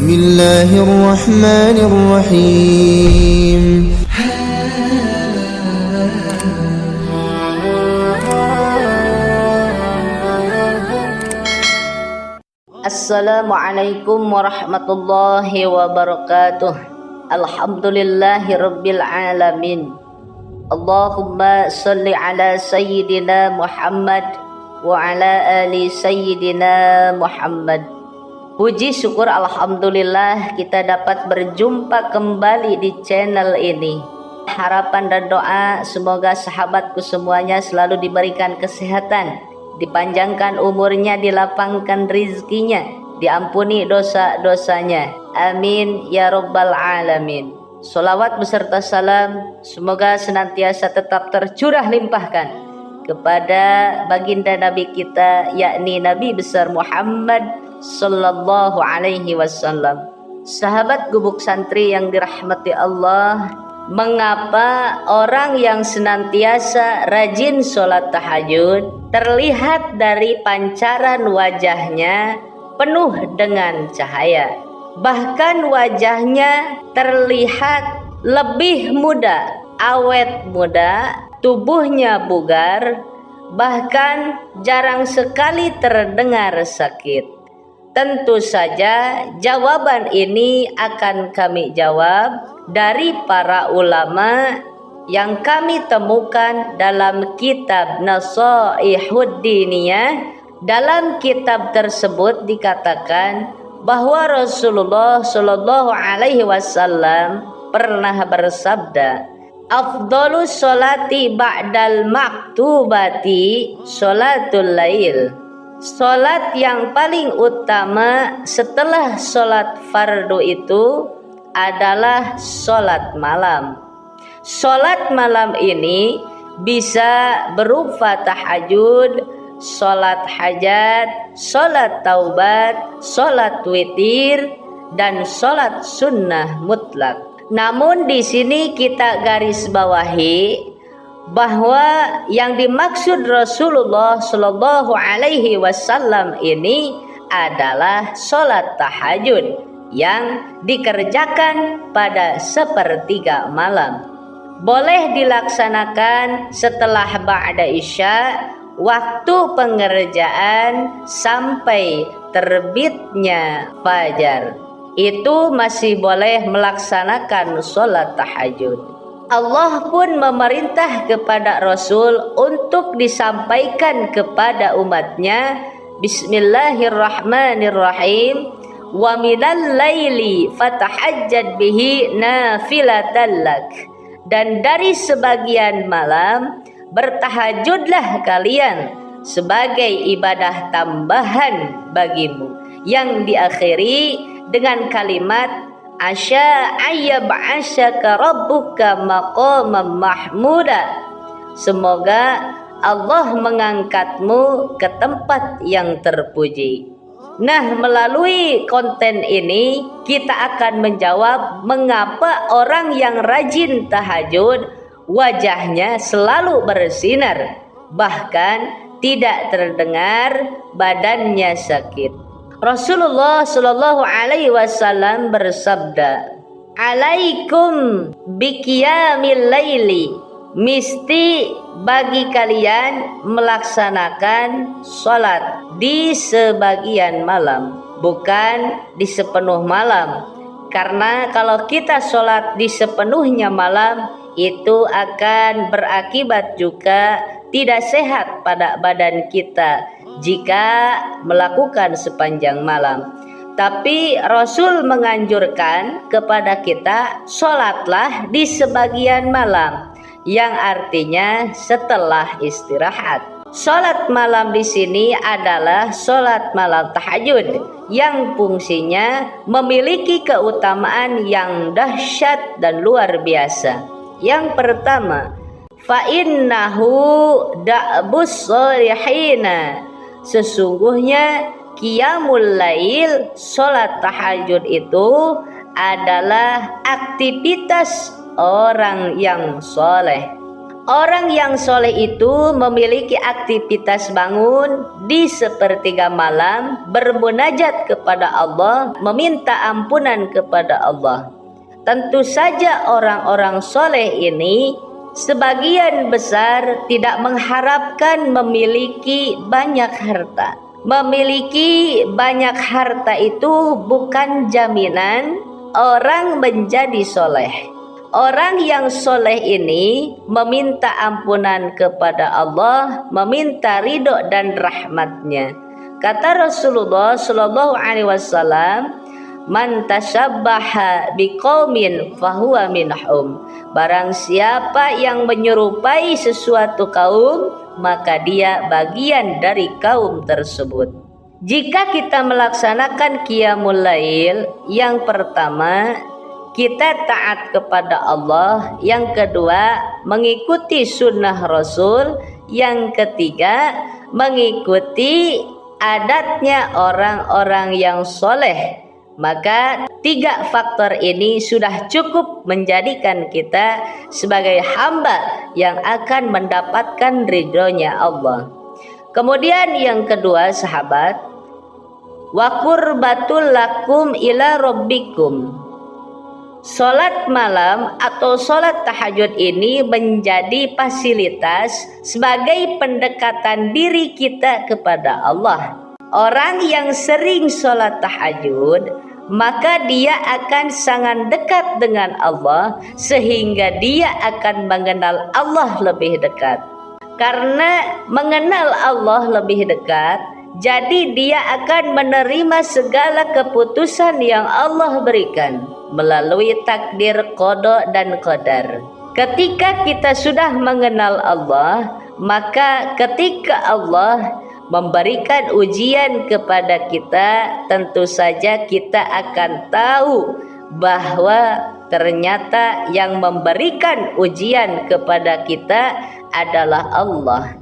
الله الرحمن الرحيم. Assalamualaikum warahmatullahi wabarakatuh. Alhamdulillahi rabbil alamin. Allahumma salli ala sayyidina Muhammad wa ala ali sayyidina Muhammad. Puji syukur alhamdulillah kita dapat berjumpa kembali di channel ini. Harapan dan doa semoga sahabatku semuanya selalu diberikan kesehatan, dipanjangkan umurnya, dilapangkan rizkinya, diampuni dosa-dosanya. Amin ya rabbal alamin. Sholawat beserta salam semoga senantiasa tetap tercurah limpahkan kepada baginda Nabi kita, yakni Nabi besar Muhammad sallallahu alaihi wasallam. Sahabat gubuk santri yang dirahmati Allah, mengapa orang yang senantiasa rajin sholat tahajud terlihat dari pancaran wajahnya penuh dengan cahaya, bahkan wajahnya terlihat lebih muda, awet muda, tubuhnya bugar, bahkan jarang sekali terdengar sakit? Tentu saja jawaban ini akan kami jawab dari para ulama yang kami temukan dalam kitab Nasaihud Diniyah. Dalam kitab tersebut dikatakan bahwa Rasulullah Shallallahu Alaihi Wasallam pernah bersabda, "Afdhalus sholati ba'dal maktubati sholatul lail." Sholat yang paling utama setelah sholat fardu itu adalah sholat malam. Sholat malam ini bisa berupa tahajud, sholat hajat, sholat taubat, sholat witir, dan sholat sunnah mutlak. Namun di sini kita garis bawahi bahwa yang dimaksud Rasulullah Shallallahu Alaihi Wasallam ini adalah sholat tahajud yang dikerjakan pada sepertiga malam. Boleh dilaksanakan setelah ba'da isya, waktu pengerjaan sampai terbitnya fajar. Itu masih boleh melaksanakan sholat tahajud. Allah pun memerintah kepada Rasul untuk disampaikan kepada umatnya, Bismillahirrahmanirrahim, wa minal laili fatahajjad bihi nafilatan lak. Dan dari sebagian malam bertahajudlah kalian sebagai ibadah tambahan bagimu, yang diakhiri dengan kalimat Asya ayyab'asyaka rabbuka maqaman mahmuda. Semoga Allah mengangkatmu ke tempat yang terpuji. Nah, melalui konten ini kita akan menjawab mengapa orang yang rajin tahajud wajahnya selalu bersinar, bahkan tidak terdengar badannya sakit. Rasulullah Shallallahu Alaihi Wasallam bersabda, "Alaikum biqiyamil laili." Mesti bagi kalian melaksanakan sholat di sebagian malam, bukan di sepenuh malam. Karena kalau kita sholat di sepenuhnya malam, itu akan berakibat juga tidak sehat pada badan kita jika melakukan sepanjang malam. Tapi Rasul menganjurkan kepada kita, sholatlah di sebagian malam, yang artinya setelah istirahat. Sholat malam di sini adalah sholat malam tahajud yang fungsinya memiliki keutamaan yang dahsyat dan luar biasa. Yang pertama, fa innahu da'bus sholihina. Sesungguhnya qiyamul lail, sholat tahajud itu adalah aktivitas orang yang soleh. Orang yang soleh itu memiliki aktivitas bangun di sepertiga malam, bermunajat kepada Allah, meminta ampunan kepada Allah. Tentu saja orang-orang soleh ini sebagian besar tidak mengharapkan memiliki banyak harta. Memiliki banyak harta itu bukan jaminan orang menjadi soleh. Orang yang soleh ini meminta ampunan kepada Allah, meminta ridho dan rahmatnya. Kata Rasulullah Shallallahu Alaihi Wasallam, "Man tashabbaha biqaumin fahuwa minhum." Barang siapa yang menyerupai sesuatu kaum, maka dia bagian dari kaum tersebut. Jika kita melaksanakan qiyamul lail, yang pertama kita taat kepada Allah, yang kedua mengikuti sunnah Rasul, yang ketiga mengikuti adatnya orang-orang yang soleh. Maka 3 faktor ini sudah cukup menjadikan kita sebagai hamba yang akan mendapatkan ridhonya Allah. Kemudian yang kedua sahabat, wa qurbatul lakum ila rabbikum. Sholat malam atau sholat tahajud ini menjadi fasilitas sebagai pendekatan diri kita kepada Allah. Orang yang sering sholat tahajud, maka dia akan sangat dekat dengan Allah, sehingga dia akan mengenal Allah lebih dekat. Karena mengenal Allah lebih dekat, jadi dia akan menerima segala keputusan yang Allah berikan melalui takdir, qada dan qadar. Ketika kita sudah mengenal Allah, maka ketika Allah memberikan ujian kepada kita, tentu saja kita akan tahu bahwa ternyata yang memberikan ujian kepada kita adalah Allah.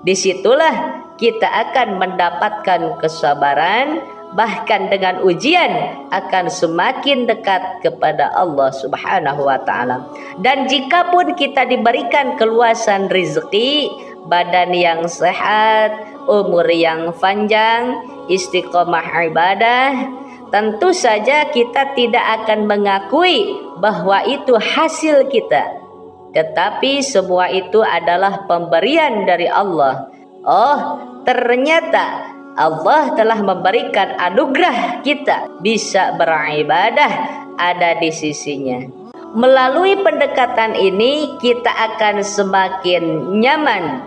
Disitulah kita akan mendapatkan kesabaran, bahkan dengan ujian akan semakin dekat kepada Allah Subhanahu wa ta'ala. Dan jikapun kita diberikan keluasan rezeki, badan yang sehat, umur yang panjang, istiqomah ibadah, tentu saja kita tidak akan mengakui bahwa itu hasil kita. Tetapi semua itu adalah pemberian dari Allah. Oh, ternyata Allah telah memberikan anugerah kita bisa beribadah ada di sisinya. Melalui pendekatan ini kita akan semakin nyaman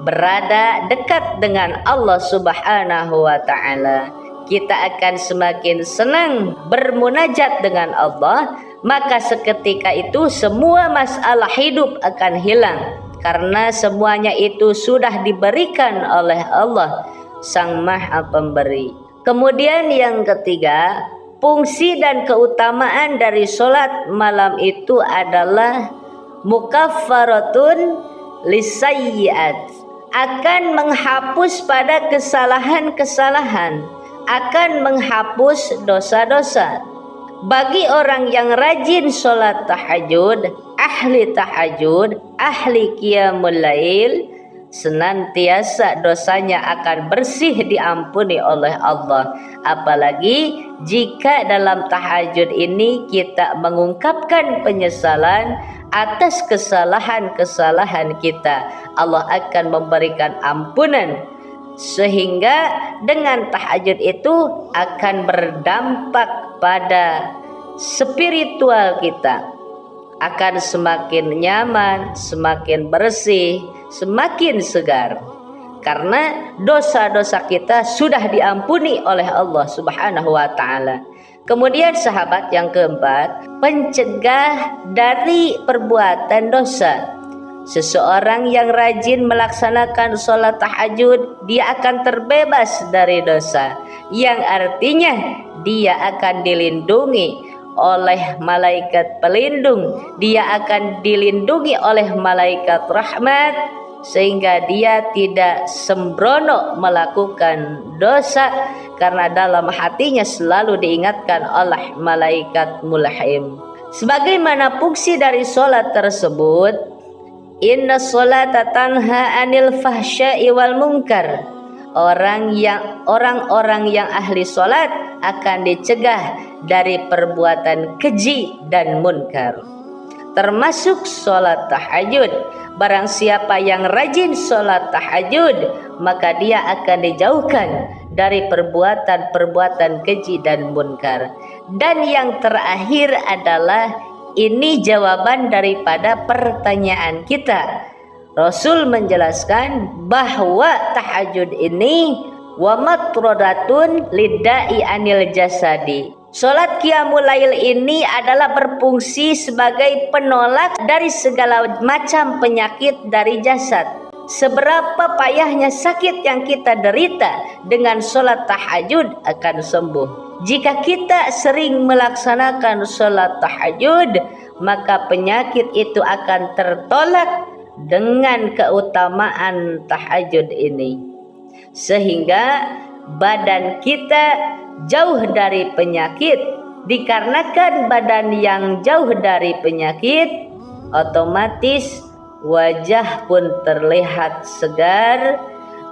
berada dekat dengan Allah Subhanahu wa ta'ala. Kita akan semakin senang bermunajat dengan Allah, maka seketika itu semua masalah hidup akan hilang, karena semuanya itu sudah diberikan oleh Allah Sang Maha Pemberi. Kemudian yang ketiga, fungsi dan keutamaan dari sholat malam itu adalah mukaffaratun lisayyi'at, akan menghapus pada kesalahan-kesalahan, akan menghapus dosa-dosa. Bagi orang yang rajin sholat tahajud, ahli qiyamul lail, senantiasa dosanya akan bersih diampuni oleh Allah. Apalagi jika dalam tahajud ini kita mengungkapkan penyesalan atas kesalahan-kesalahan kita, Allah akan memberikan ampunan, sehingga dengan tahajud itu akan berdampak pada spiritual kita, akan semakin nyaman, semakin bersih, semakin segar, karena dosa-dosa kita sudah diampuni oleh Allah Subhanahu wa ta'ala. Kemudian sahabat yang keempat, pencegah dari perbuatan dosa. Seseorang yang rajin melaksanakan sholat tahajud, dia akan terbebas dari dosa, yang artinya dia akan dilindungi oleh malaikat pelindung, dia akan dilindungi oleh malaikat rahmat, sehingga dia tidak sembrono melakukan dosa, karena dalam hatinya selalu diingatkan oleh malaikat mulhim. Sebagaimana fungsi dari sholat tersebut, Inna sholata tanha anil fahsya'i wal munkar. Orang-orang yang ahli sholat akan dicegah dari perbuatan keji dan munkar, termasuk sholat tahajud. Barang siapa yang rajin sholat tahajud, maka dia akan dijauhkan dari perbuatan-perbuatan keji dan munkar. Dan yang terakhir adalah ini jawaban daripada pertanyaan kita. Rasul menjelaskan bahwa tahajud ini wa matrodatun lidai anil jasadi. Salat qiyamul lail ini adalah berfungsi sebagai penolak dari segala macam penyakit dari jasad. Seberapa payahnya sakit yang kita derita, dengan salat tahajud akan sembuh. Jika kita sering melaksanakan salat tahajud, maka penyakit itu akan tertolak dengan keutamaan tahajud ini, sehingga badan kita jauh dari penyakit. Dikarenakan badan yang jauh dari penyakit, otomatis wajah pun terlihat segar,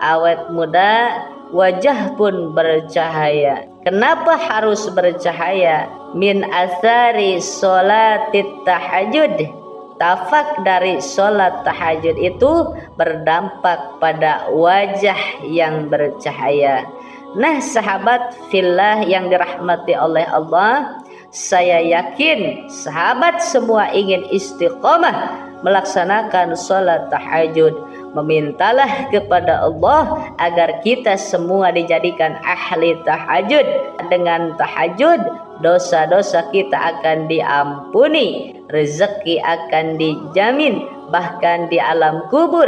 awet muda, wajah pun bercahaya. Kenapa harus bercahaya? Min asari sholatit tahajud. Tafak dari sholat tahajud itu berdampak pada wajah yang bercahaya. Nah, sahabat fillah yang dirahmati oleh Allah, saya yakin sahabat semua ingin istiqomah melaksanakan sholat tahajud. Memintalah kepada Allah agar kita semua dijadikan ahli tahajud. Dengan tahajud, dosa-dosa kita akan diampuni, rezeki akan dijamin, bahkan di alam kubur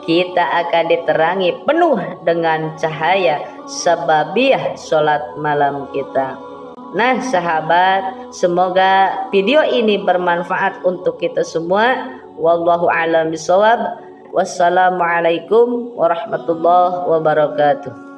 kita akan diterangi penuh dengan cahaya sababiah sholat malam kita. Nah sahabat, semoga video ini bermanfaat untuk kita semua. Wallahu a'lam bishawab. Wassalamualaikum warahmatullahi wabarakatuh.